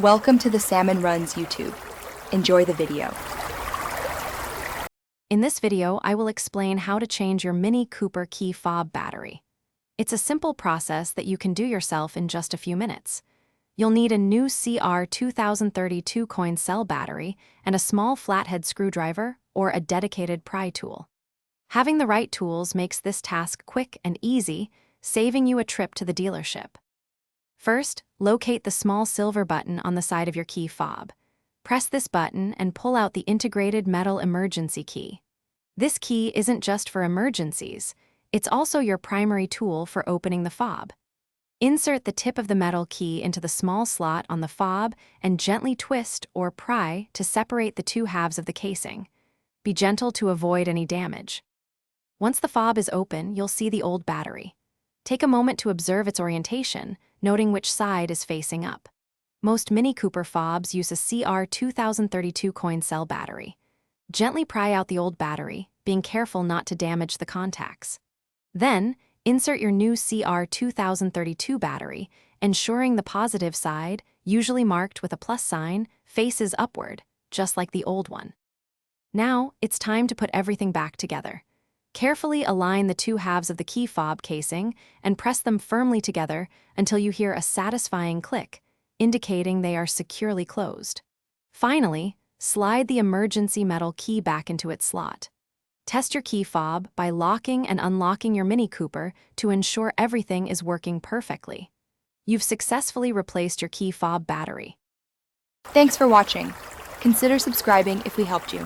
Welcome to the Salmon Runs YouTube. Enjoy the video. In this video, I will explain how to change your Mini Cooper key fob battery. It's a simple process that you can do yourself in just a few minutes. You'll need a new CR2032 coin cell battery and a small flathead screwdriver or a dedicated pry tool. Having the right tools makes this task quick and easy, saving you a trip to the dealership. First, locate the small silver button on the side of your key fob. Press this button and pull out the integrated metal emergency key. This key isn't just for emergencies, it's also your primary tool for opening the fob. Insert the tip of the metal key into the small slot on the fob and gently twist or pry to separate the two halves of the casing. Be gentle to avoid any damage. Once the fob is open, you'll see the old battery. Take a moment to observe its orientation, noting which side is facing up. Most Mini Cooper fobs use a CR2032 coin cell battery. Gently pry out the old battery, being careful not to damage the contacts. Then, insert your new CR2032 battery, ensuring the positive side, usually marked with a plus sign, faces upward, just like the old one. Now, it's time to put everything back together. Carefully align the two halves of the key fob casing and press them firmly together until you hear a satisfying click, indicating they are securely closed. Finally, slide the emergency metal key back into its slot. Test your key fob by locking and unlocking your Mini Cooper to ensure everything is working perfectly. You've successfully replaced your key fob battery. Thanks for watching. Consider subscribing if we helped you.